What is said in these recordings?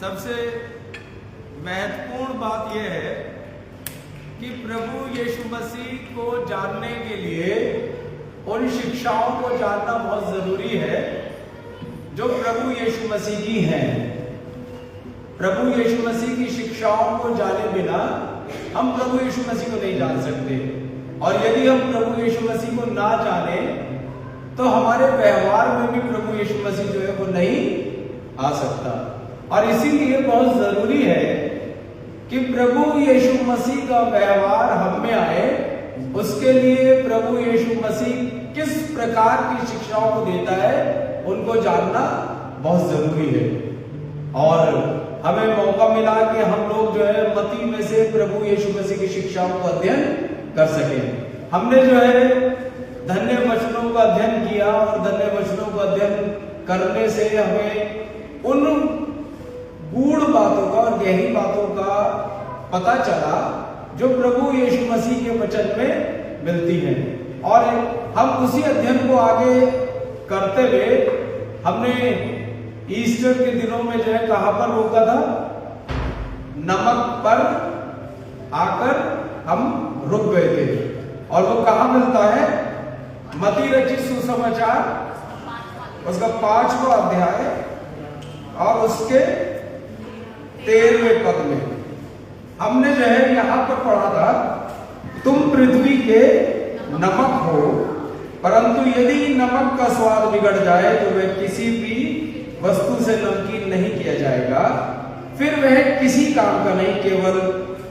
सबसे महत्वपूर्ण बात यह है कि प्रभु यीशु मसीह को जानने के लिए उन शिक्षाओं को जानना बहुत जरूरी है जो प्रभु यीशु मसीह की हैं। प्रभु यीशु मसीह की शिक्षाओं को जाने बिना हम प्रभु यीशु मसीह को नहीं जान सकते, और यदि हम प्रभु यीशु मसीह को ना जाने तो हमारे व्यवहार में भी प्रभु यीशु मसीह जो है वो नहीं आ सकता। और इसीलिए बहुत जरूरी है कि प्रभु यीशु मसीह का व्यवहार हम में आए। उसके लिए प्रभु यीशु मसीह किस प्रकार की शिक्षाओं को देता है उनको जानना बहुत जरूरी है। और हमें मौका मिला कि हम लोग जो है मत्ती में से प्रभु यीशु मसीह की शिक्षाओं को अध्ययन कर सके। हमने जो है धन्य वचनों का अध्ययन किया, और धन्य वचनों का अध्ययन करने से हमें उन गूढ़ बातों का और गहरी बातों का पता चला जो प्रभु यीशु मसीह के वचन में मिलती हैं। और हम उसी अध्ययन को आगे करते हुए हमने ईस्टर के दिनों में जो है कहां पर रोका था? नमक पर आकर हम रुक गए थे, और वो कहां मिलता है? मत्ती रचित सुसमाचार उसका 5वां अध्याय और उसके 13वें पद में हमने जो है यहां पर पढ़ा था, तुम पृथ्वी के नमक हो, परंतु यदि नमक का स्वाद बिगड़ जाए तो वह किसी भी वस्तु से नमकीन नहीं किया जाएगा, फिर वह किसी काम का नहीं, केवल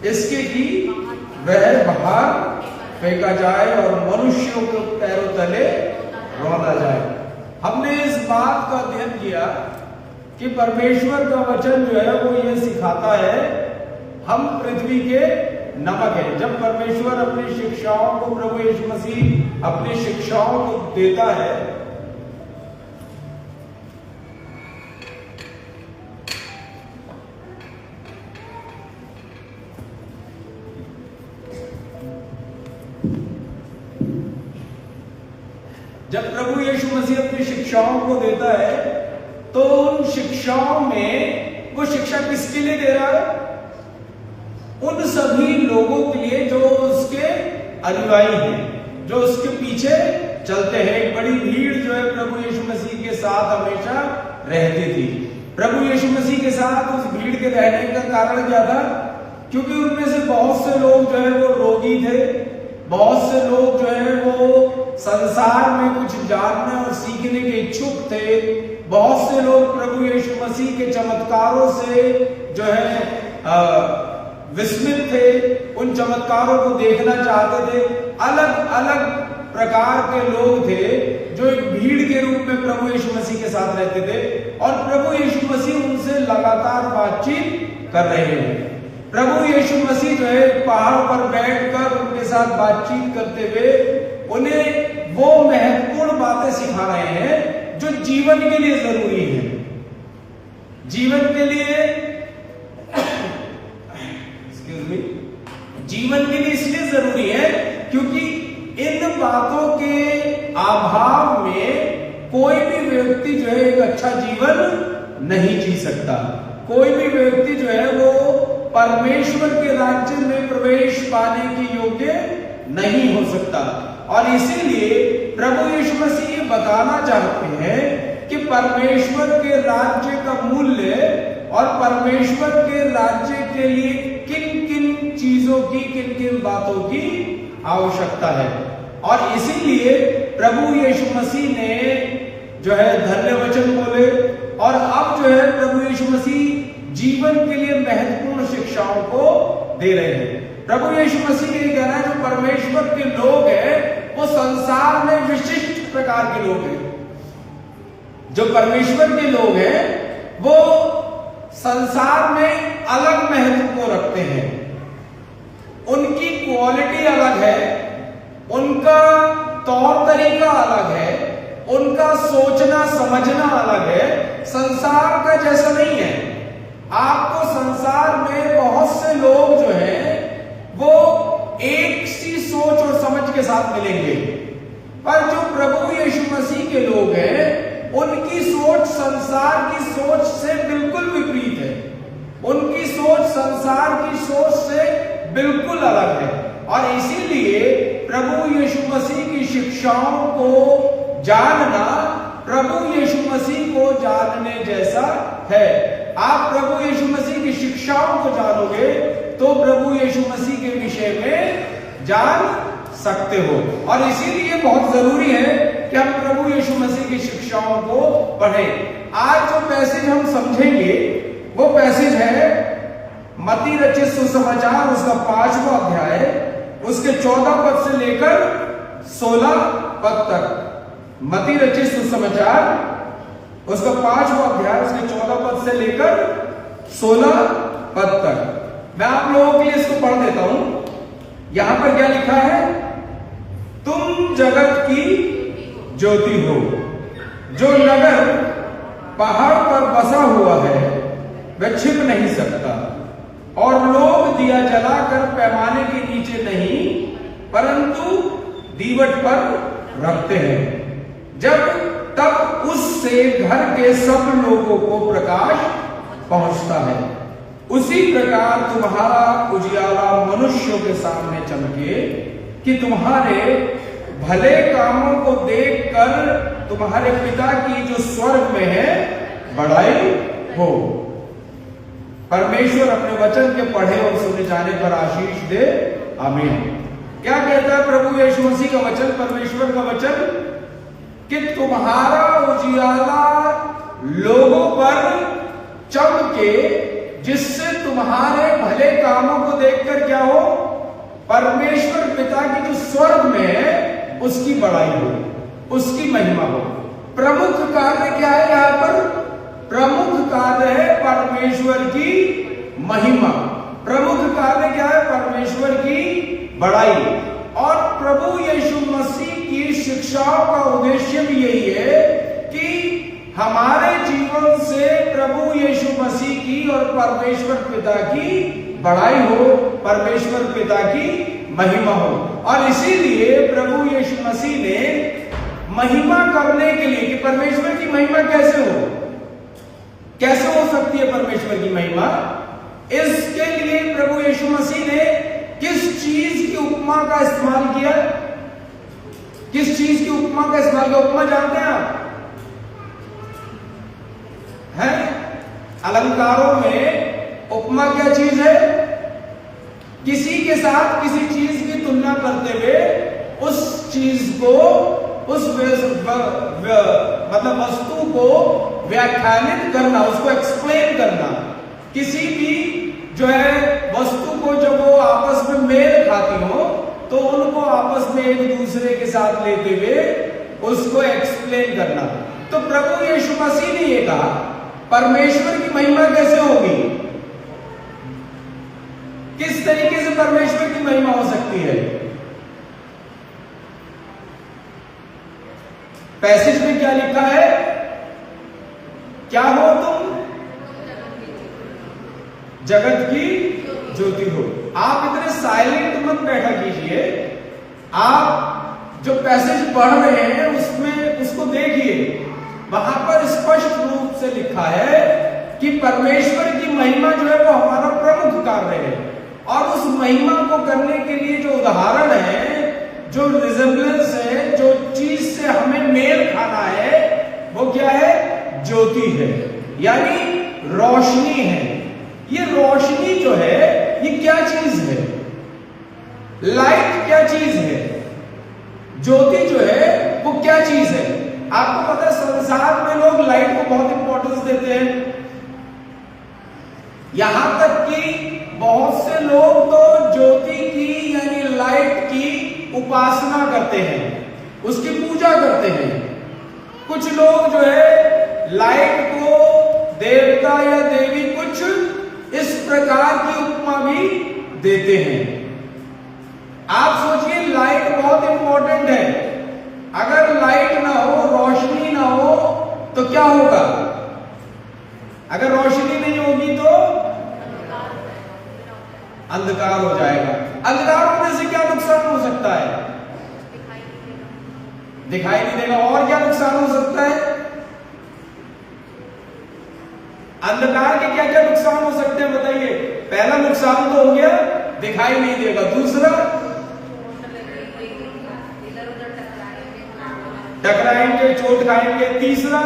इसके कि वह बाहर फेंका जाए और मनुष्यों के पैरों तले रौंदा जाए। हमने इस बात का अध्ययन किया कि परमेश्वर का वचन जो है वो ये सिखाता है हम पृथ्वी के नमक है। जब परमेश्वर अपनी शिक्षाओं को, प्रभु यीशु मसीह अपनी शिक्षाओं को देता है, जब प्रभु यीशु मसीह अपनी शिक्षाओं को देता है तो उन शिक्षाओं में वो शिक्षा किसके लिए दे रहा है? उन सभी लोगों के लिए जो उसके अनुयायी हैं, जो उसके पीछे चलते हैं। एक बड़ी भीड़ जो है प्रभु यीशु मसीह के साथ हमेशा रहती थी। प्रभु यीशु मसीह के साथ उस भीड़ के रहने का कारण क्या था? क्योंकि उनमें से बहुत से लोग जो है वो रोगी थे, बहुत से लोग जो है वो संसार में कुछ जानने और सीखने के इच्छुक थे, बहुत से लोग प्रभु यीशु मसीह के चमत्कारों से जो है विस्मित थे, उन चमत्कारों को देखना चाहते थे। अलग अलग प्रकार के लोग थे जो एक भीड़ के रूप में प्रभु यीशु मसीह के साथ रहते थे, और प्रभु यीशु मसीह उनसे लगातार बातचीत कर रहे हैं। प्रभु यीशु मसीह जो है पहाड़ पर बैठकर उनके साथ बातचीत करते हुए उन्हें वो महत्वपूर्ण बातें सिखा रहे हैं जो जीवन के लिए जरूरी है। जीवन के लिए जीवन के लिए इसलिए जरूरी है क्योंकि इन बातों के अभाव में कोई भी व्यक्ति जो है एक अच्छा जीवन नहीं जी सकता। कोई भी व्यक्ति जो है वो परमेश्वर के राज्य में प्रवेश पाने के योग्य नहीं हो सकता। और इसीलिए प्रभु यीशु मसीह ये बताना चाहते हैं कि परमेश्वर के राज्य का मूल्य और परमेश्वर के राज्य के लिए किन किन चीजों की, किन किन बातों की आवश्यकता है। और इसीलिए प्रभु यीशु मसीह ने जो है धन्य वचन बोले, और अब जो है प्रभु यीशु मसीह जीवन के लिए महत्वपूर्ण शिक्षाओं को दे रहे हैं। प्रभु यीशु मसीह ये कहना है जो परमेश्वर के लोग हैं वो संसार में विशिष्ट प्रकार के लोग हैं। जो परमेश्वर के लोग हैं वो संसार में अलग महत्व को रखते हैं। उनकी क्वालिटी अलग है, उनका तौर तरीका अलग है, उनका सोचना समझना अलग है, संसार का जैसा नहीं है। आपको संसार में बहुत से लोग जो हैं वो एक सी सोच और समझ के साथ मिलेंगे, पर जो प्रभु यीशु मसीह के लोग हैं उनकी सोच संसार की सोच से बिल्कुल विपरीत है। सोच से बिल्कुल अलग है। और इसीलिए प्रभु यीशु मसीह की शिक्षाओं को जानना प्रभु यीशु मसीह को जानने जैसा है। आप प्रभु यीशु मसीह की शिक्षाओं को जानोगे तो प्रभु यीशु मसीह के विषय में जान सकते हो। और इसीलिए बहुत जरूरी है कि हम प्रभु यीशु मसीह की शिक्षाओं को पढ़ें। आज जो पैसेज हम समझेंगे वो पैसेज है मत्ती रचित सुसमाचार, उसका 5वां अध्याय, उसके 14 पद से लेकर 16 पद तक। मत्ती रचित सुसमाचार, उसका 5वां अध्याय, उसके 14 पद से लेकर 16 पद तक। मैं आप लोगों के लिए इसको पढ़ देता हूं। यहां पर क्या लिखा है? तुम जगत की ज्योति हो। जो नगर पहाड़ पर बसा हुआ है वह छिप नहीं सकता, और लोग दिया जलाकर पैमाने के नीचे नहीं परंतु दीवट पर रखते हैं, जब तब उससे घर के सब लोगों को प्रकाश पहुंचता है। उसी प्रकार तुम्हारा उजियाला मनुष्यों के सामने चमके कि तुम्हारे भले कामों को देखकर तुम्हारे पिता की जो स्वर्ग में है बड़ाई हो। परमेश्वर अपने वचन के पढ़े और सुने जाने पर आशीष दे, आमीन। क्या कहता है प्रभु यीशु मसीह का वचन, परमेश्वर का वचन? कि तुम्हारा उजियाला लोगों पर चमके, जिससे तुम्हारे भले कामों को देखकर क्या हो? परमेश्वर पिता की जो स्वर्ग में है उसकी बड़ाई हो, उसकी महिमा हो। प्रमुख कार्य क्या है यहां पर? प्रमुख कार्य है परमेश्वर की महिमा। प्रमुख कार्य क्या है? परमेश्वर की बड़ाई। और प्रभु यीशु मसीह की शिक्षाओं का उद्देश्य भी यही है कि हमारे जीवन से प्रभु यीशु मसीह की और परमेश्वर पिता की बड़ाई हो, परमेश्वर पिता की महिमा हो। और इसीलिए प्रभु यीशु मसीह ने महिमा करने के लिए, कि परमेश्वर की महिमा कैसे हो, कैसे हो सकती है परमेश्वर की महिमा, इसके लिए प्रभु यीशु मसीह ने किस चीज की उपमा का इस्तेमाल किया? किस चीज की उपमा का इस्तेमाल किया? उपमा जानते हैं आप? हैं? अलंकारों में उपमा क्या चीज है? किसी के साथ किसी चीज की तुलना करते हुए उस चीज को, उस मतलब वस्तु को व्याख्यानित करना, उसको एक्सप्लेन करना। किसी भी जो है वस्तु को जब वो आपस में मेल खाती हो तो उनको आपस में एक दूसरे के साथ लेते हुए उसको एक्सप्लेन करना। तो प्रभु यीशु मसीह ने ये कहा परमेश्वर की महिमा कैसे होगी, किस तरीके से परमेश्वर की महिमा हो सकती है? पैसेज में क्या लिखा है? क्या हो तुम? जगत की ज्योति हो। आप इतने साइलेंट मत बैठा कीजिए, आप जो पैसेज पढ़ रहे हैं उसमें उसको देखिए। वहां पर स्पष्ट रूप से लिखा है कि परमेश्वर की महिमा जो है वो हमारा प्रमुख कार्य है, और उस महिमा को करने के लिए जो उदाहरण है, जो रिजेम्बलेंस है, जो चीज से हमें मेल खाना है, वो क्या है? ज्योति है, यानी रोशनी है। ये रोशनी जो है ये क्या चीज है? लाइट क्या चीज है? ज्योति जो है वो क्या चीज है? आपको पता है संसार में लोग लाइट को बहुत इंपॉर्टेंस देते हैं। यहां तक कि बहुत से लोग तो ज्योति की यानी लाइट की उपासना करते हैं, उसकी पूजा करते हैं। कुछ लोग जो है लाइट को देवता या देवी कुछ इस प्रकार की उपमा भी देते हैं। आप सोचिए लाइट बहुत इंपॉर्टेंट है। अगर लाइट ना हो, रोशनी ना हो तो क्या होगा? अगर रोशनी नहीं होगी तो अंधकार हो जाएगा। अंधकार होने से क्या नुकसान हो सकता है? दिखाई नहीं देगा। और क्या नुकसान हो सकता है? अंधकार के क्या क्या नुकसान हो सकते हैं बताइए। पहला नुकसान तो हो गया दिखाई नहीं देगा, दूसरा टकराएंगे, चोट खाएंगे, तीसरा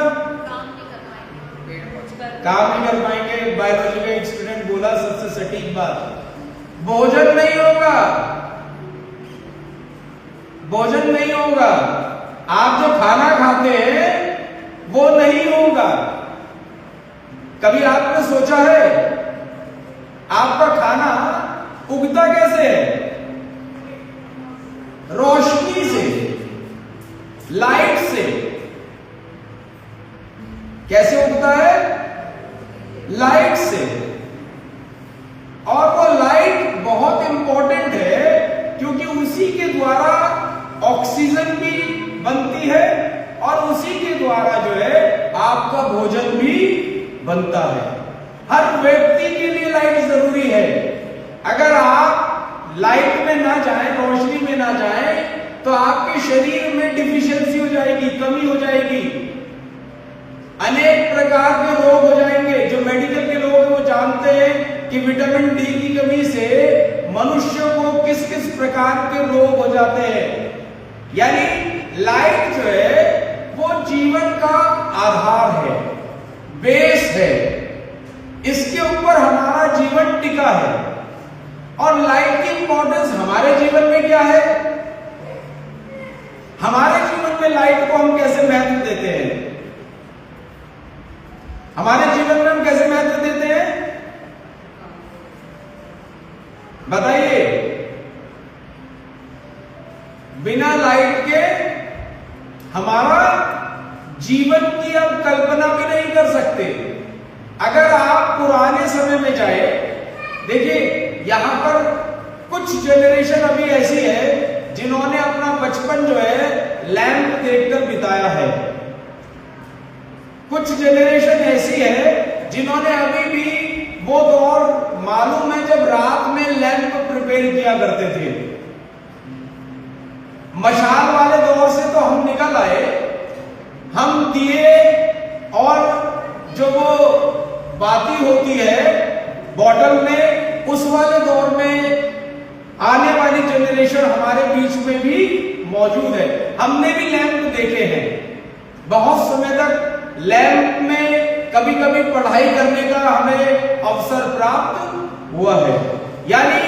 काम नहीं कर पाएंगे। बायोलॉजी का एक स्टूडेंट बोला सबसे सटीक बात, भोजन नहीं होगा, भोजन नहीं होगा। आप जो खाना खाते हैं वो नहीं होगा। कभी आपने सोचा है आपका खाना उगता कैसे है? रोशनी से, लाइट से। कैसे उगता है? लाइट से। और वो लाइट बहुत इंपॉर्टेंट है क्योंकि उसी के द्वारा ऑक्सीजन भी बनती है और उसी के द्वारा जो है आपका भोजन भी बनता है। हर व्यक्ति के लिए लाइट जरूरी है। अगर आप लाइट में ना जाएं, रोशनी में ना जाएं, तो आपके शरीर में डिफिशियंसी हो जाएगी, कमी हो जाएगी, अनेक प्रकार के रोग हो जाएंगे। जो मेडिकल के लोग हैं वो जानते हैं कि विटामिन डी की कमी से मनुष्य को किस किस प्रकार के रोग हो जाते हैं। यानी लाइट जो है वो जीवन का आधार है, बेस है, इसके ऊपर हमारा जीवन टिका है। और लाइट की इंपॉर्टेंस हमारे जीवन में क्या है? हमारे जीवन में लाइट को हम कैसे महत्व देते हैं? हमारे जीवन में हम कैसे महत्व देते हैं बताइए। बिना लाइट के हमारा जीवन की हम कल्पना भी नहीं कर सकते। अगर आप पुराने समय में जाए, देखिए यहां पर कुछ जनरेशन अभी ऐसी है जिन्होंने अपना बचपन जो है लैंप देखकर बिताया है। कुछ जनरेशन ऐसी है जिन्होंने अभी भी वो दौर मालूम है जब रात में लैंप प्रिपेयर किया करते थे। मशाल वाले दौर से तो हम निकल आए, हम दिए और जो वो बाती होती है बॉटल में, उस वाले दौर में आने वाली जनरेशन हमारे बीच में भी मौजूद है। हमने भी लैंप देखे हैं। बहुत समय तक लैंप में कभी कभी पढ़ाई करने का हमें अवसर प्राप्त हुआ है। यानी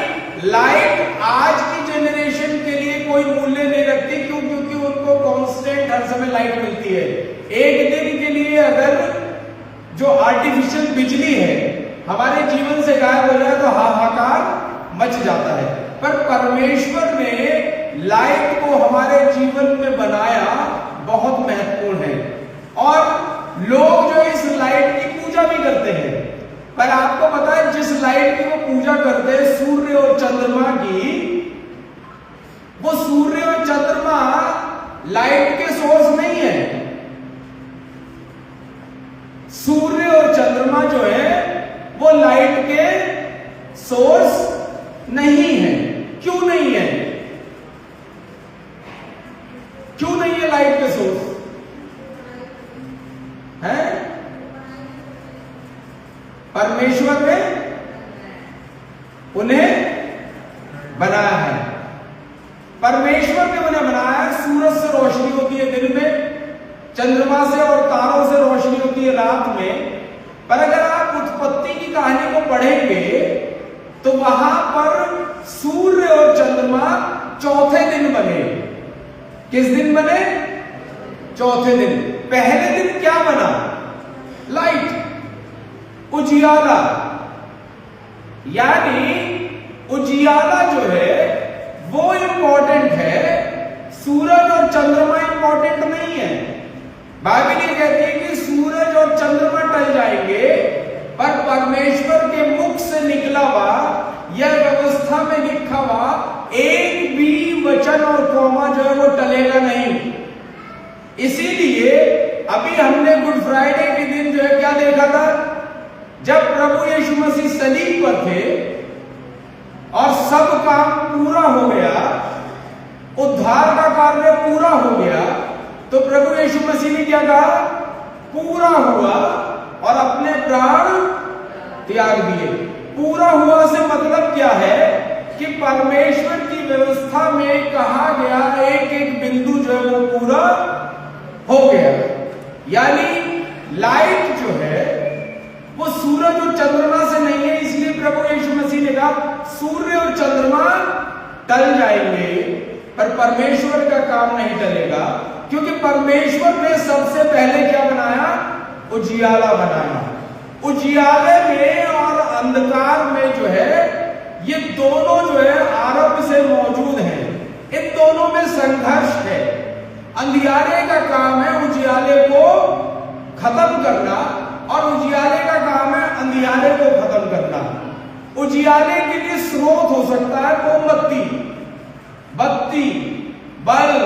लाइट आज की जनरेशन के लिए कोई मूल्य नहीं रखती, क्यों? क्योंकि उनको कांस्टेंट हर समय लाइट मिलती है। एक दिन के लिए अगर जो आर्टिफिशियल बिजली है हमारे जीवन से गायब हो जाए तो हाहाकार मच जाता है। पर परमेश्वर ने लाइट को हमारे जीवन में बनाया बहुत महत्वपूर्ण है। और लोग जो इस लाइट की पूजा भी करते हैं। पर आपको पता है जिस लाइट की वो पूजा करते हैं, सूर्य और चंद्रमा की, वो सूर्य और चंद्रमा लाइट के सोर्स नहीं है। सूर्य और चंद्रमा जो है वो लाइट के सोर्स नहीं है। क्यों नहीं है? क्यों नहीं है लाइट के सोर्स? है परमेश्वर ने उन्हें बनाया है। परमेश्वर ने उन्हें बनाया है। सूरज से रोशनी होती है दिन में, चंद्रमा से और तारों से रोशनी होती है रात में। पर अगर आप उत्पत्ति की कहानी को पढ़ेंगे तो वहां पर सूर्य और चंद्रमा चौथे दिन बने। किस दिन बने? चौथे दिन। पहले दिन क्या बना? लाइट, उजियाला। यानी उजियाला जो है वो इंपॉर्टेंट है, सूरज और चंद्रमा इंपॉर्टेंट नहीं है। बाइबल ये कहती है कि सूरज और चंद्रमा टल जाएंगे, पर परमेश्वर के मुख से निकला हुआ यह व्यवस्था में लिखा हुआ एक भी वचन और कॉमा जो है वो टलेगा नहीं। इसीलिए अभी हमने गुड फ्राइडे के दिन जो है क्या देखा था? जब प्रभु यीशु मसीह सलीब पर थे और सब काम पूरा हो गया, उद्धार का कार्य पूरा हो गया, तो प्रभु यीशु मसीह ने क्या कहा? पूरा हुआ। और अपने प्राण त्याग दिए। पूरा हुआ से मतलब क्या है कि परमेश्वर की व्यवस्था में कहा गया एक एक बिंदु जो है वो पूरा हो गया। यानी लाइट जो है वो सूरज और चंद्रमा से नहीं है, इसलिए प्रभु यीशु मसीह ने कहा सूर्य और चंद्रमा टल जाएंगे पर परमेश्वर का काम नहीं टलेगा, क्योंकि परमेश्वर ने सबसे पहले क्या बनाया? उजियाला बनाया। उजियाले में और अंधकार में जो है ये दोनों जो है आरंभ से मौजूद हैं। इन दोनों में संघर्ष है। अंधियारे का काम है उजियाले को खत्म करना और उजियाले का काम है अंधियारे को खत्म करना। उजियाले के लिए स्रोत हो सकता है मोमबत्ती, बत्ती, बल्ब,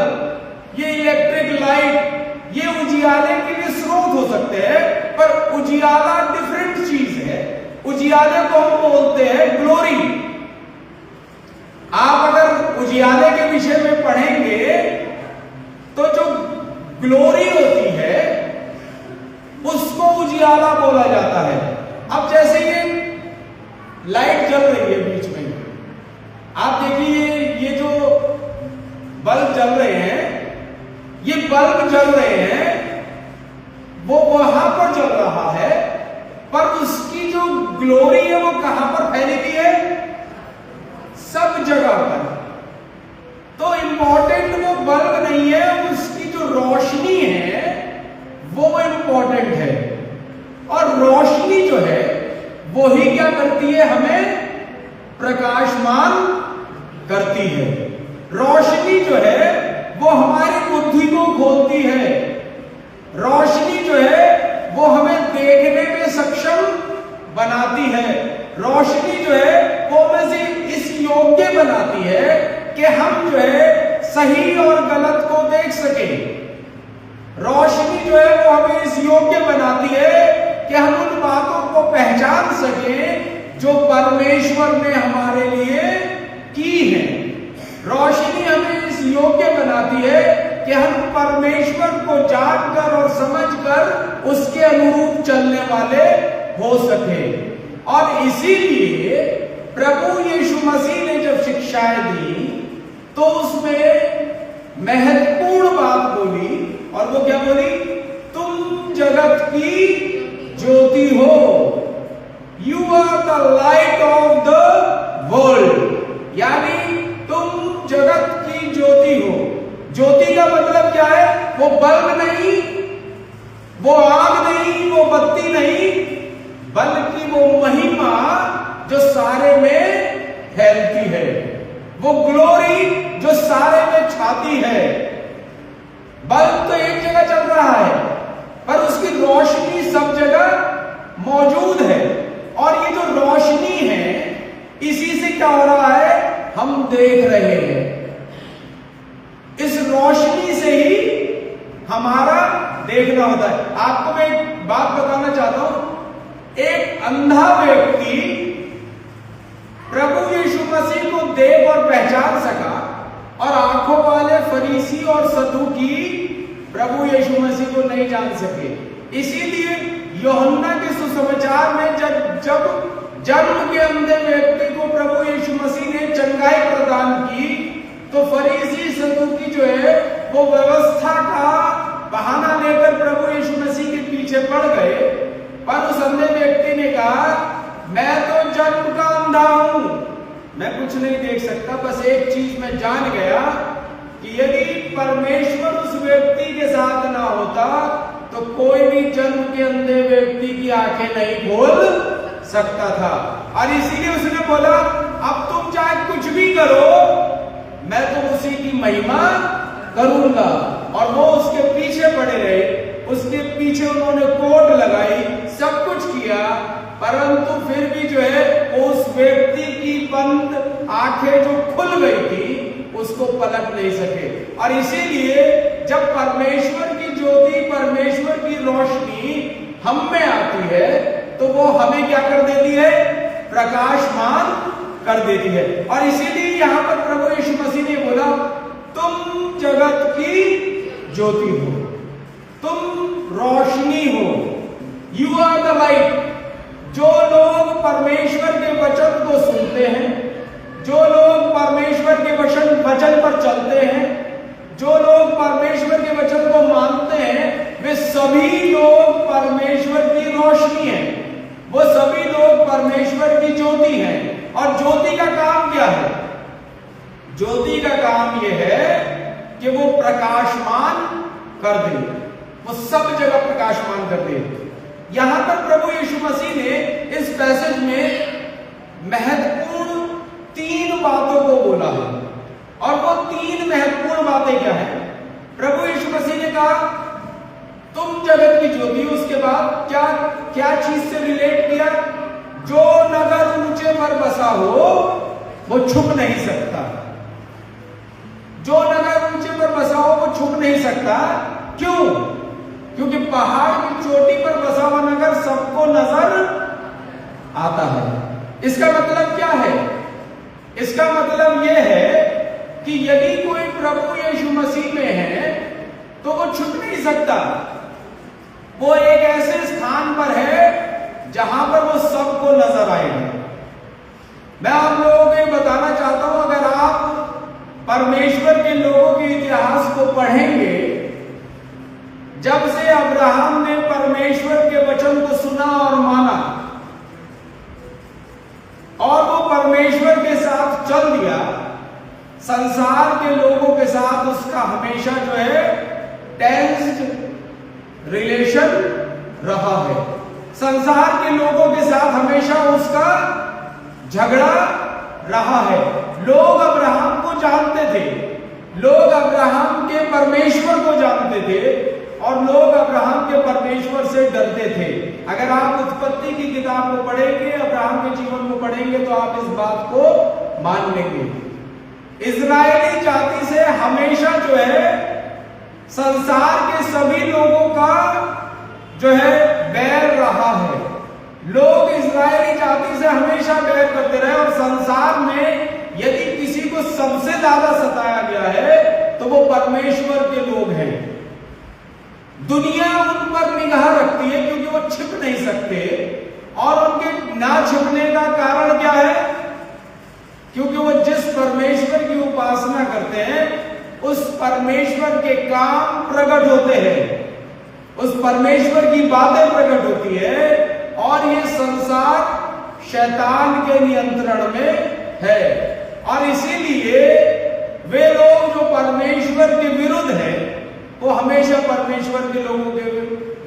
ये इलेक्ट्रिक लाइट, ये उजियाले के लिए स्रोत हो सकते हैं, पर उजियाला डिफरेंट चीज है। उजियाले को हम बोलते हैं ग्लोरी। आप अगर उजियाले के विषय में पढ़ेंगे तो जो ग्लोरी होती है उसको उजियाला बोला जाता है। अब जैसे ये लाइट जल रही है बीच में, आप देखिए ये जो बल्ब जल रहे हैं, ये बल्ब जल रहे हैं, वो वहां पर जल रहा है, पर उसकी जो ग्लोरी है वो कहां पर फैली हुई है? सब जगह पर। तो इंपॉर्टेंट वो बल्ब नहीं है, उसकी जो रोशनी है वो इंपॉर्टेंट है। और रोशनी जो है वो ही क्या करती है? हमें प्रकाशमान करती है। रोशनी जो है वो हमारी बुद्धि को खोलती है। रोशनी जो है वो हमें देखने में सक्षम बनाती है। रोशनी जो है वो हमें इस योग्य बनाती है कि हम जो है सही और गलत को देख सके। रोशनी जो है वो हमें इस योग्य बनाती है कि हम उन बातों को पहचान सके जो परमेश्वर ने हमारे लिए की है। रोशनी हमें इस योग्य बनाती है कि हम परमेश्वर को जानकर और समझकर उसके अनुरूप चलने वाले हो सके। और इसीलिए प्रभु यीशु मसीह ने जब शिक्षाएं दी तो उसमें महत्वपूर्ण बात बोली, और वो क्या बोली? तुम जगत की ज्योति हो। You are the light of the world. यानी तुम जगत की ज्योति हो। ज्योति का मतलब क्या है? वो बल्ब नहीं, वो आग नहीं, वो बत्ती नहीं, बल्कि वो महिमा जो सारे में फैलती है, वो ग्लोरी जो सारे में छाती है। बल्ब तो एक जगह चल रहा है पर उसकी रोशनी सब जगह मौजूद है। और ये जो रोशनी है इसी से क्या हो रहा है? हम देख रहे हैं। इस रोशनी से ही हमारा देखना होता है। आपको मैं एक बात बताना चाहता हूं। एक अंधा व्यक्ति प्रभु यीशु मसीह को देख और पहचान सका, और आंखों वाले फरीसी और सदूकी प्रभु यीशु मसीह को नहीं जान सके। इसीलिए यूहन्ना के सुसमाचार में जब जन्म के अंधे व्यक्ति को प्रभु यीशु मसीह ने चंगाई प्रदान की तो फरीसी सदूकी जो है वो व्यवस्था का बहाना लेकर प्रभु यीशु मसीह के पीछे पड़ गए। पर उस अंधे व्यक्ति ने कहा, मैं तो जन्म का अंधा हूं, मैं कुछ नहीं देख सकता, बस एक चीज मैं जान गया कि यदि परमेश्वर उस व्यक्ति के साथ ना होता तो कोई भी जन्म के अंधे व्यक्ति की आंखें नहीं खोल सकता था। और इसीलिए उसने बोला, अब तुम चाहे कुछ भी करो, मैं तो उसी की महिमा करूंगा। और वो उसके पीछे पड़े रहे, उसके पीछे उन्होंने कोट लगाई, सब कुछ किया, परंतु फिर भी जो है उस व्यक्ति की बंद आंखें जो खुल गई थी उसको पलट नहीं सके। और इसीलिए जब परमेश्वर की ज्योति, परमेश्वर की रोशनी हम में आती है तो वो हमें क्या कर देती है? प्रकाशमान कर देती है। और इसीलिए यहां पर प्रभु यीशु मसीह ने बोला, तुम जगत की ज्योति हो, तुम रोशनी हो। You are the light. जो लोग परमेश्वर के वचन को सुनते हैं, जो लोग परमेश्वर के वचन पर चलते हैं, जो लोग परमेश्वर के वचन को मानते हैं, वे सभी लोग परमेश्वर की रोशनी है, वो सभी लोग परमेश्वर की ज्योति है। और ज्योति का काम क्या है? ज्योति का काम यह है कि वो प्रकाशमान कर दे, वो सब जगह प्रकाशमान कर दे। यहां पर प्रभु यीशु मसीह ने इस पैसेज में महत्वपूर्ण 3 बातों को बोला है। और वो 3 महत्वपूर्ण बातें क्या है? प्रभु यीशु मसीह ने कहा तुम जगत की ज्योति हो। उसके बाद क्या क्या चीज से रिलेट किया? जो नगर ऊंचे पर बसा हो वो छुप नहीं सकता। जो नगर ऊंचे पर बसा हो वो छुप नहीं सकता। क्यों? क्योंकि पहाड़ की चोटी पर बसा हुआ नगर सबको नजर आता है। इसका मतलब क्या है? इसका मतलब यह है कि यदि कोई प्रभु यीशु मसीह में है तो वो छुप नहीं सकता। वो एक ऐसे स्थान पर है जहां पर वो सबको नजर आएगा। मैं आप लोगों को बताना चाहता हूं, अगर आप परमेश्वर के लोगों के इतिहास को पढ़ेंगे, जब से अब्राहम ने परमेश्वर के वचन को सुना और माना और वो परमेश्वर के साथ चल दिया, संसार के लोगों के साथ उसका हमेशा जो है टेंस्ड रिलेशन रहा है। संसार के लोगों के साथ हमेशा उसका झगड़ा रहा है। लोग अब्राहम को जानते थे, लोग अब्राहम के परमेश्वर को जानते थे और लोग अब्राहम के परमेश्वर से डरते थे। अगर आप उत्पत्ति की किताब को पढ़ेंगे, अब्राहम के जीवन को पढ़ेंगे, तो आप इस बात को मान लेंगे। इजरायली जाति से हमेशा जो है संसार के सभी लोगों का जो है बैर रहा है। लोग इजरायली जाति से हमेशा बैर करते रहे और संसार में यदि किसी को सबसे ज्यादा सताया गया है तो वो परमेश्वर के लोग हैं। दुनिया उन पर निगाह रखती है क्योंकि वो छिप नहीं सकते। और उनके ना छिपने का कारण क्या है? क्योंकि वो जिस परमेश्वर की उपासना करते हैं उस परमेश्वर के काम प्रकट होते हैं, उस परमेश्वर की बातें प्रकट होती है और ये संसार शैतान के नियंत्रण में है। और इसीलिए वे लोग जो परमेश्वर के विरुद्ध हैं वो हमेशा परमेश्वर के लोगों के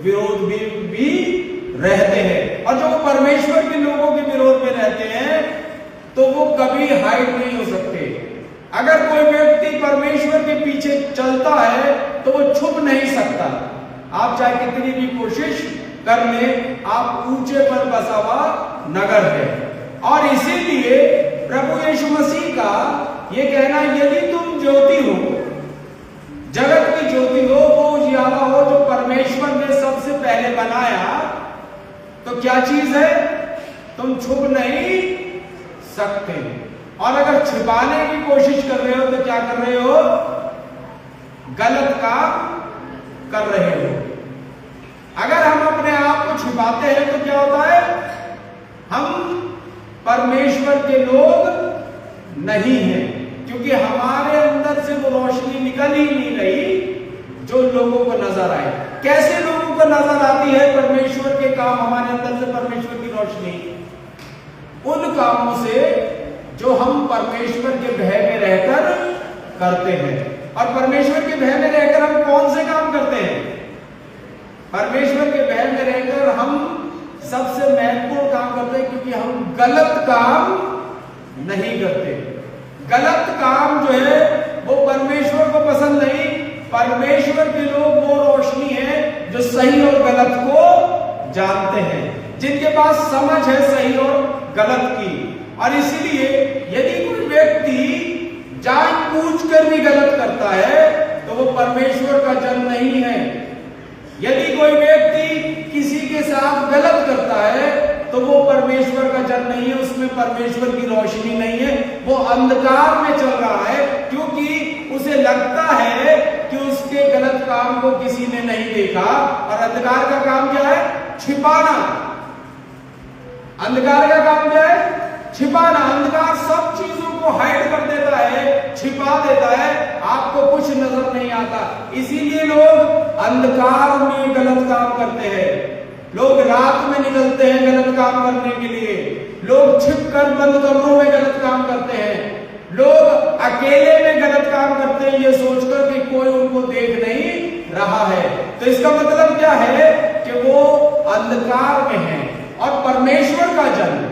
विरोध भी रहते हैं। और जो परमेश्वर के लोगों के विरोध में रहते हैं तो वो कभी हाइड नहीं हो सकते। अगर कोई व्यक्ति परमेश्वर के पीछे चलता है तो वो छुप नहीं सकता। आप चाहे कितनी भी कोशिश कर ले, आप ऊंचे पर बसा हुआ नगर है। और इसीलिए प्रभु यीशु मसीह का ये कहना, यदि तुम ज्योति हो, जगत की ज्योति हो, वो उजियारा हो जो परमेश्वर ने सबसे पहले बनाया, तो क्या चीज है? तुम छुप नहीं सकते। और अगर छिपाने की कोशिश कर रहे हो तो क्या कर रहे हो? गलत काम कर रहे हो। अगर हम अपने आप को छिपाते हैं तो क्या होता है? हम परमेश्वर के लोग नहीं हैं, क्योंकि हमारे अंदर से वो रोशनी निकल ही नहीं रही जो लोगों को नजर आए। कैसे लोगों को नजर आती है परमेश्वर के काम, हमारे अंदर से परमेश्वर की रोशनी? उन कामों से जो हम परमेश्वर के भय में रहकर करते हैं। और परमेश्वर के भय में रहकर हम कौन से काम करते हैं? परमेश्वर के भय में रहकर हम सबसे महत्वपूर्ण काम करते हैं, क्योंकि हम गलत काम नहीं करते। गलत काम जो है वो परमेश्वर को पसंद नहीं। परमेश्वर के लोग वो रोशनी है जो सही और गलत को जानते हैं, जिनके पास समझ है सही और गलत की। और इसीलिए यदि कोई व्यक्ति जानबूझकर भी गलत करता है तो वो परमेश्वर का जन नहीं है। यदि कोई व्यक्ति किसी के साथ गलत करता है तो वो परमेश्वर का जन नहीं है, उसमें परमेश्वर की रोशनी नहीं है, वो अंधकार में चल रहा है, क्योंकि उसे लगता है कि उसके गलत काम को किसी ने नहीं देखा। और अंधकार का काम क्या है? छिपाना। अंधकार का काम क्या है? छिपाना। अंधकार सब चीजों को हाइड कर देता है, छिपा देता है, आपको कुछ नजर नहीं आता। इसीलिए लोग अंधकार में गलत काम करते हैं, लोग रात में निकलते हैं गलत काम करने के लिए, लोग छिपकर बंद कमरों में गलत काम करते हैं, लोग अकेले में गलत काम करते हैं ये सोचकर कि कोई उनको देख नहीं रहा है। तो इसका मतलब क्या है कि वो अंधकार में है। और परमेश्वर का जन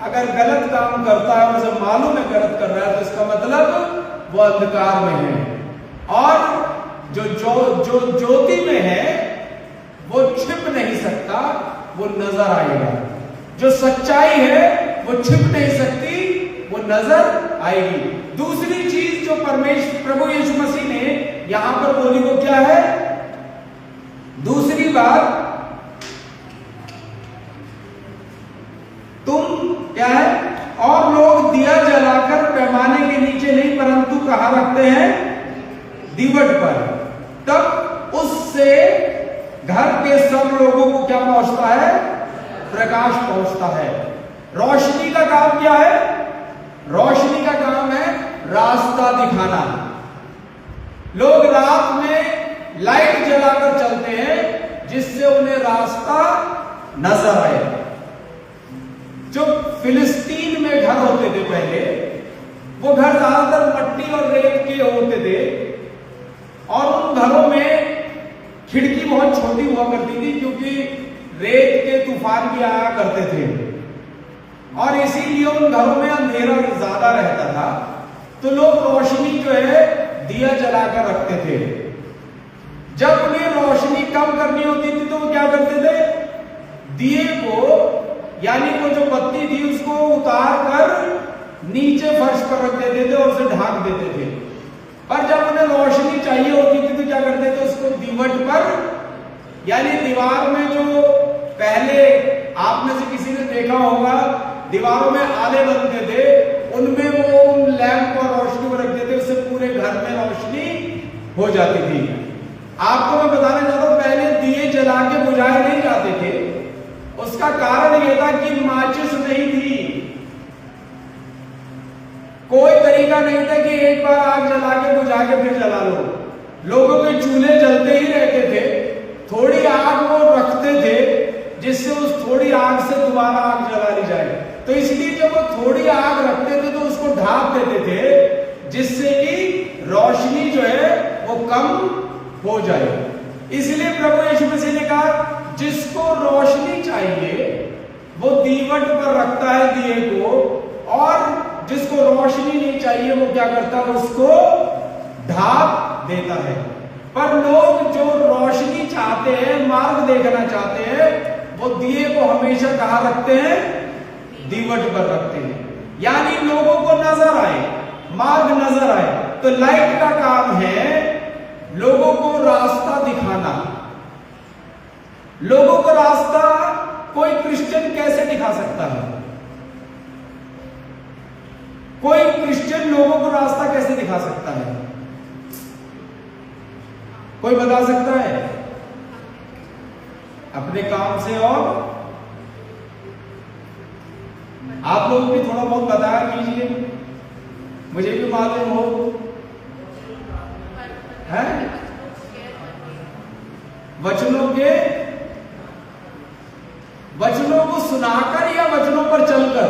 अगर गलत काम करता है और उसे मालूम है गलत कर रहा है, तो इसका मतलब वो अंधकार में है। और जो ज्योति में है वो छिप नहीं सकता, वो नजर आएगा। जो सच्चाई है वो छिप नहीं सकती, वो नजर आएगी। दूसरी चीज जो प्रभु यीशु मसीह ने यहां पर बोली वो क्या है? दूसरी बात, तुम क्या है? और लोग दिया जलाकर पैमाने के नीचे नहीं परंतु कहां रखते हैं? दीवट पर, तब उससे घर के सब लोगों को क्या पहुंचता है? प्रकाश पहुंचता है। रोशनी का काम क्या है? रोशनी का काम है रास्ता दिखाना। लोग रात में लाइट जलाकर चलते हैं जिससे उन्हें रास्ता नजर आए। जो फिलिस्तीन में घर होते थे पहले, वो घर ज्यादातर मट्टी और रेत के होते थे और उन घरों में खिड़की बहुत छोटी हुआ करती थी क्योंकि रेत के तूफान भी आया करते थे और इसीलिए उन घरों में अंधेरा ज्यादा रहता था। तो लोग रोशनी जो है दिया जलाकर रखते थे। जब उन्हें रोशनी कम करनी होती थी तो वो क्या करते थे? दिए को, यानी वो जो बत्ती थी उसको उतार कर नीचे फर्श पर रख देते थे और उसे ढांक देते थे। पर जब उन्हें रोशनी चाहिए होती थी तो क्या करते थे? उसको दीवट पर, यानी दीवार में जो पहले आप में से किसी ने देखा होगा दीवारों में आले बनते थे, उनमें वो उन लैंप और रोशनी को रख देते, उससे पूरे घर में रोशनी हो जाती थी। आपको मैं बताना चाहता हूं, पहले दिए जला के बुझाए नहीं जाते थे। उसका कारण यह था कि माचिस नहीं थी, कोई तरीका नहीं था कि एक बार आग जला के बुझा के फिर जला लो। लोगों के चूल्हे जलते ही रहते थे, थोड़ी आग वो रखते थे जिससे उस थोड़ी आग से दोबारा आग जला ली जाए। तो इसलिए जब वो थोड़ी आग रखते थे तो उसको ढांप देते थे जिससे कि रोशनी जो है वो कम हो जाए। इसलिए प्रभु यीशु मसीह ने कहा जिसको रोशनी चाहिए वो दीवट पर रखता है दिए को, और जिसको रोशनी नहीं चाहिए वो क्या करता है? उसको ढांप देता है। पर लोग जो रोशनी चाहते हैं, मार्ग देखना चाहते हैं, वो दिए को हमेशा कहां रखते हैं? दीवट पर रखते हैं, यानी लोगों को नजर आए, मार्ग नजर आए। तो लाइट का काम है लोगों को रास्ता दिखाना। लोगों को रास्ता कोई क्रिश्चियन कैसे दिखा सकता है? कोई क्रिश्चियन लोगों को रास्ता कैसे दिखा सकता है? कोई बता सकता है? अपने काम से। और आप लोग भी थोड़ा बहुत बताया कीजिए, मुझे भी मालूम हो। है वचनों को सुनाकर या वचनों पर चलकर?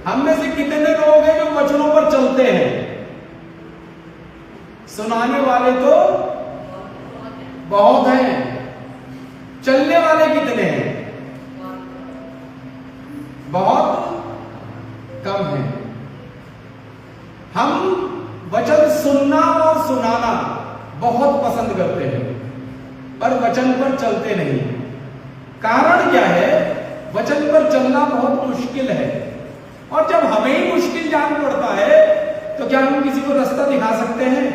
हम में से कितने लोग हैं जो वचनों पर चलते हैं? सुनाने वाले तो बहुत हैं, चलने वाले कितने हैं? बहुत कम है। हम वचन सुनना और सुनाना बहुत पसंद करते हैं पर वचन पर चलते नहीं। कारण क्या है? वचन पर चलना बहुत मुश्किल है, और जब हमें ही मुश्किल जान पड़ता है तो क्या हम किसी को रास्ता दिखा सकते हैं?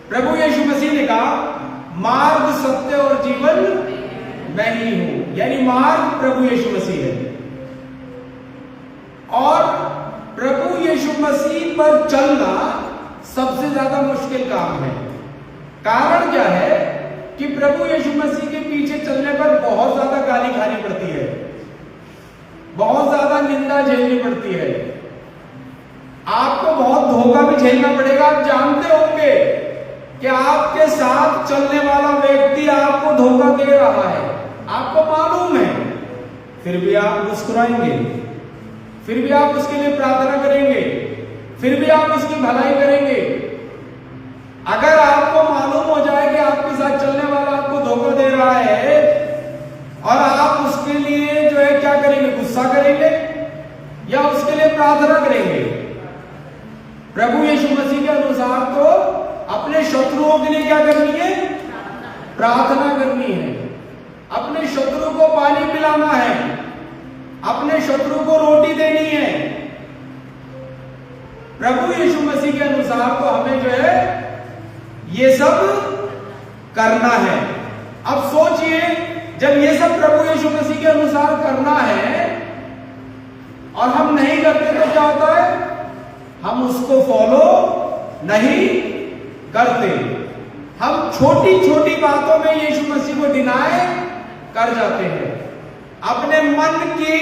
प्रभु यीशु मसीह ने कहा मार्ग, सत्य और जीवन मैं ही हूं, यानी मार्ग प्रभु यीशु मसीह है। और प्रभु यीशु मसीह पर चलना सबसे ज्यादा मुश्किल काम है। कारण क्या है? कि प्रभु यीशु मसीह के पीछे चलने पर बहुत ज्यादा गाली खानी पड़ती है, बहुत ज्यादा निंदा झेलनी पड़ती है, आपको बहुत धोखा भी झेलना पड़ेगा। आप जानते होंगे कि आपके साथ चलने वाला व्यक्ति आपको धोखा दे रहा है, आपको मालूम है, फिर भी आप मुस्कुराएंगे, फिर भी आप उसके लिए प्रार्थना करेंगे, फिर भी आप उसकी भलाई करेंगे। अगर आपको मालूम हो जाए कि आपके साथ चलने वाला आपको धोखा दे रहा है और आप उसके लिए जो है क्या करेंगे, गुस्सा करेंगे या उसके लिए प्रार्थना करेंगे? प्रभु यीशु मसीह के अनुसार तो अपने शत्रुओं के लिए क्या करनी है, प्रार्थना करनी है, अपने शत्रु को पानी पिलाना है, अपने शत्रु को रोटी देनी है। प्रभु यीशु मसीह के अनुसार तो हमें जो है ये सब करना है। अब सोचिए, जब ये सब प्रभु यीशु मसीह के अनुसार करना है और हम नहीं करते तो क्या होता है, हम उसको फॉलो नहीं करते। हम छोटी छोटी बातों में यीशु मसीह को डिनाय कर जाते हैं, अपने मन की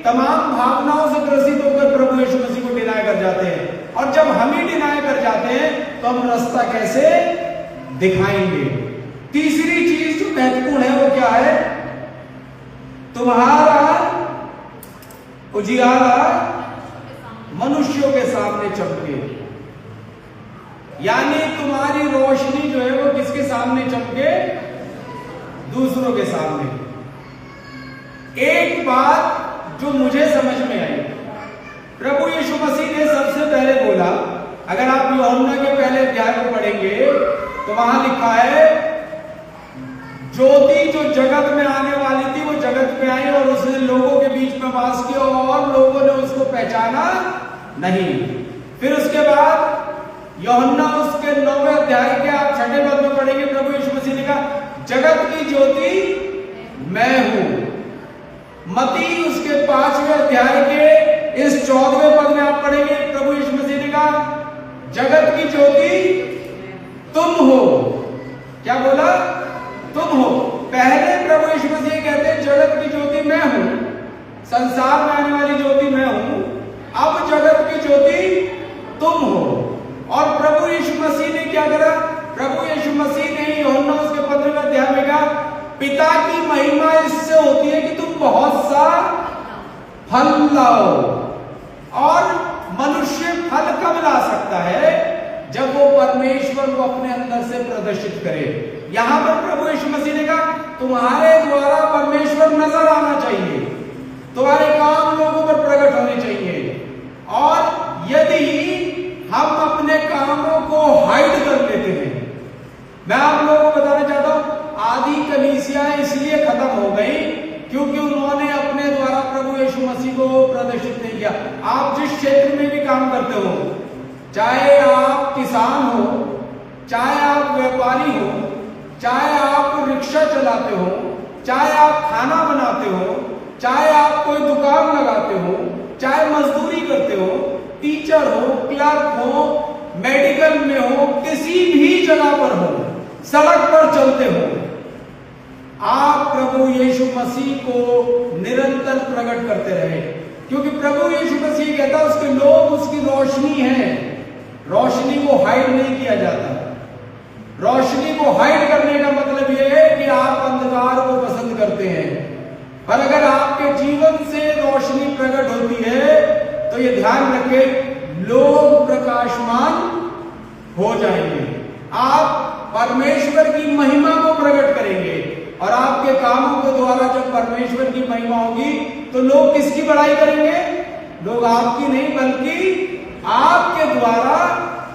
तमाम भावनाओं से ग्रसित होकर प्रभु यीशु मसीह को डिनाय कर जाते हैं। और जब हम ही डिनाय कर जाते हैं तो हम रास्ता कैसे दिखाएंगे? तीसरी चीज जो महत्वपूर्ण है वो क्या है, तुम्हारा उजियारा मनुष्यों के सामने चमके। यानी तुम्हारी रोशनी जो है वो किसके सामने चमके, दूसरों के सामने। एक बात जो मुझे समझ में आई, प्रभु यीशु मसीह ने सबसे पहले बोला, अगर आप यूहन्ना के पहले अध्याय को पढ़ेंगे तो वहां लिखा है, ज्योति जो जगत में आने वाली थी वो जगत में आई और उसने लोगों के बीच में वास किया और लोगों ने उसको पहचाना नहीं। फिर उसके बाद यूहन्ना उसके 9वें अध्याय के आप 6ठे पद में पढ़ेंगे, प्रभु यीशु मसीह ने कहा, जगत की ज्योति मैं हूं। मत्ती उसके 5वें अध्याय के इस 14वें पद में आप पढ़ेंगे, प्रभु यीशु मसीह ने कहा, जगत की ज्योति तुम हो। क्या बोला, तुम हो। पहले प्रभु यीशु मसीह कहते हैं जगत की ज्योति मैं हूं, संसार में आने वाली ज्योति मैं हूं, अब जगत की ज्योति तुम हो। और प्रभु यीशु मसीह ने क्या करा, प्रभु यीशु मसीह ने यूहन्ना उसके 15वें अध्याय में कहा, पिता की महिमा इससे होती है कि तुम बहुत सा फल लाओ। और मनुष्य फल कब ला सकता है, जब वो परमेश्वर को अपने अंदर से प्रदर्शित करे। यहां पर प्रभु यीशु मसीह ने कहा, तुम्हारे द्वारा परमेश्वर नजर आना चाहिए, तुम्हारे काम लोगों पर प्रकट होने चाहिए। और यदि हम अपने कामों को हाइड कर लेते हैं, मैं आप लोगों को बताना चाहता हूं, आदि कलीसिया इसलिए खत्म हो गई क्योंकि उन्होंने अपने द्वारा प्रभु यीशु मसीह को प्रदर्शित नहीं किया। आप जिस क्षेत्र में भी काम करते हो, चाहे आप किसान हो, चाहे आप व्यापारी हो, चाहे आप रिक्शा चलाते हो, चाहे आप खाना बनाते हो, चाहे आप कोई दुकान लगाते हो, चाहे मजदूरी करते हो, टीचर हो, क्लर्क हो, मेडिकल में हो, किसी भी जगह पर हो, सड़क पर चलते हो, आप प्रभु यीशु मसीह को निरंतर प्रकट करते रहे। क्योंकि प्रभु यीशु मसीह कहता है उसके लोग उसकी रोशनी है। रोशनी को हाइड नहीं किया जाता। रोशनी को हाइड करने का मतलब यह है कि आप अंधकार को पसंद करते हैं, पर अगर आपके जीवन से रोशनी प्रकट होती है तो ये ध्यान रखें, लोग प्रकाशमान हो जाएंगे। आप परमेश्वर की महिमा को प्रकट करेंगे और आपके कामों के द्वारा जब परमेश्वर की महिमा होगी तो लोग किसकी बड़ाई करेंगे? लोग आपकी नहीं बल्कि आपके द्वारा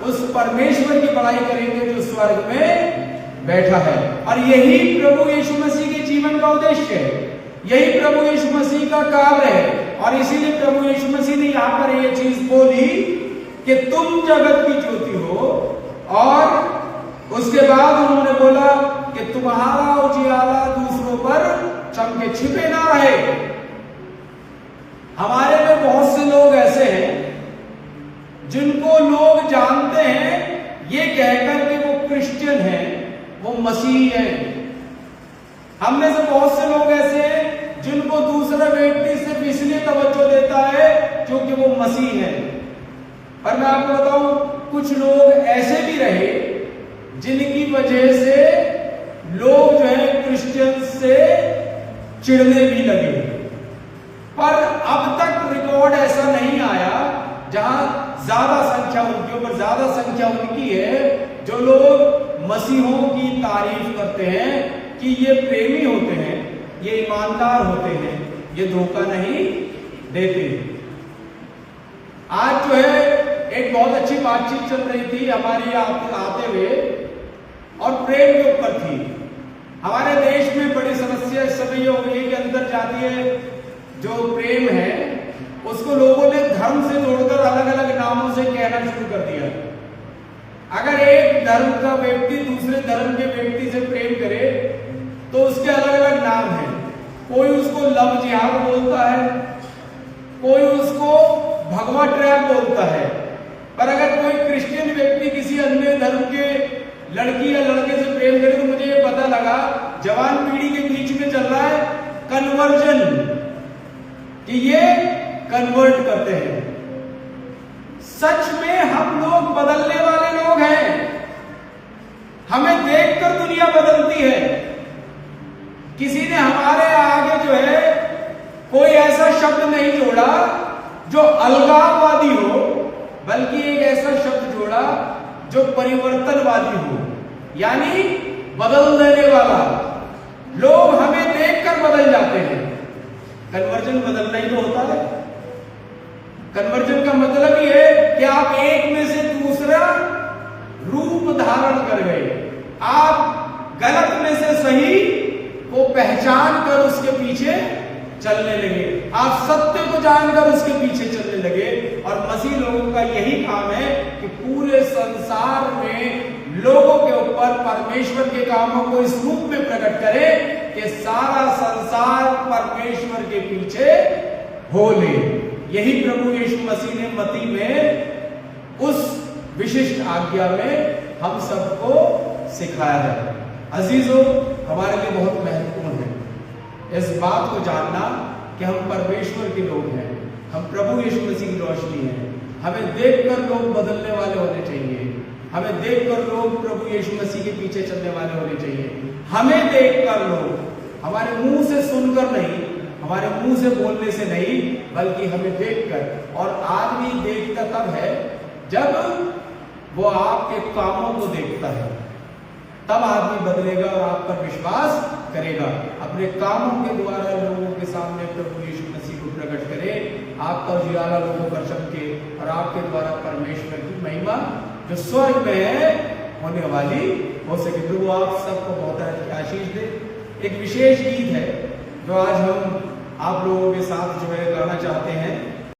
उस परमेश्वर की बड़ाई करेंगे जो स्वर्ग में बैठा है। और यही प्रभु यीशु मसीह के जीवन का उद्देश्य है, यही प्रभु यीशु मसीह का कार्य है। और इसीलिए प्रभु यीशु मसीह ने यहां पर यह चीज बोली कि तुम जगत की ज्योति हो, और उसके बाद उन्होंने बोला कि तुम्हारा उजियारा दूसरों पर चमके, छिपे ना रहे। हमारे में बहुत से लोग ऐसे हैं जिनको लोग जानते हैं ये कहकर कि वो क्रिश्चियन हैं, वो मसीही हैं, हम में से बहुत से लोग ऐसे हैं जिनको दूसरा व्यक्ति सिर्फ इसलिए तवज्जो देता है क्योंकि वो मसीह है। पर मैं आपको बताऊं, कुछ लोग ऐसे भी रहे जिनकी वजह से लोग जो है क्रिश्चियन से चिढ़ने भी लगे। पर अब तक रिकॉर्ड ऐसा नहीं आया जहां ज्यादा संख्या उनके ऊपर ज्यादा संख्या उनकी है जो लोग मसीहों की तारीफ करते हैं कि ये प्रेमी होते हैं, ये ईमानदार होते हैं, ये धोखा नहीं देते। आज जो है एक बहुत अच्छी बातचीत चल रही थी हमारी आते हुए और प्रेम के ऊपर थी। हमारे देश में बड़ी समस्या इस समय ये हो गई कि अंतरजातीय जो प्रेम है उसको लोगों ने धर्म से जोड़कर अलग अलग नामों से कहना शुरू कर दिया। अगर एक धर्म का व्यक्ति दूसरे धर्म के व्यक्ति से प्रेम करे तो उसके अलग अलग नाम हैं। कोई उसको लव जिहाद बोलता है, कोई उसको भगवा ट्रैप बोलता है। पर अगर कोई क्रिश्चियन व्यक्ति किसी अन्य धर्म के लड़की या लड़के से प्रेम करे तो मुझे ये पता लगा जवान पीढ़ी के बीच में चल रहा है कन्वर्जन, कि ये कन्वर्ट करते हैं। सच में हम लोग बदलने वाले लोग हैं। हमें देखकर दुनिया बदलती है। किसी ने हमारे आगे जो है कोई ऐसा शब्द नहीं जोड़ा जो अलगाववादी हो, बल्कि एक ऐसा शब्द जोड़ा जो परिवर्तनवादी हो, यानी बदल देने वाला। लोग हमें देखकर बदल जाते हैं। कन्वर्जन बदलना ही तो होता है। कन्वर्जन का मतलब ही है कि आप एक में से दूसरा रूप धारण कर गए। आप गलत में से सही को पहचान कर उसके पीछे चलने लगे, आप सत्य को जानकर उसके पीछे चलने लगे। और मसीह लोगों का यही काम है कि पूरे संसार में लोगों के ऊपर परमेश्वर के कामों को इस रूप में प्रकट करे कि सारा संसार परमेश्वर के पीछे हो ले। यही प्रभु यीशु मसीह ने मत्ती में उस विशिष्ट आज्ञा में हम सबको सिखाया है। अजीजों, हमारे लिए बहुत महत्वपूर्ण है इस बात को जानना कि हम परमेश्वर के लोग हैं, हम प्रभु यीशु मसीह की रोशनी है। हमें देखकर लोग बदलने वाले होने चाहिए। हमें देखकर लोग प्रभु यीशु मसीह के पीछे चलने वाले होने चाहिए। हमें देखकर लोग, हमारे मुंह से सुनकर नहीं, हमारे मुंह से बोलने से नहीं, बल्कि हमें देखकर। और आदमी देखता तब है जब वो आपके कामों को देखता है, तब आदमी बदलेगा और आप पर विश्वास करेगा। अपने कामों के द्वारा लोगों के सामने प्रभु यीशु मसीह को प्रकट करे, आपका उजियारा लोगों पर चमके और आपके द्वारा परमेश्वर की महिमा जो स्वर्ग में है होने वाली हो सके। प्रभु आप सबको बहुत आशीष दे। एक विशेष गीत है जो आज हम आप लोगों के साथ जो है गाना चाहते हैं।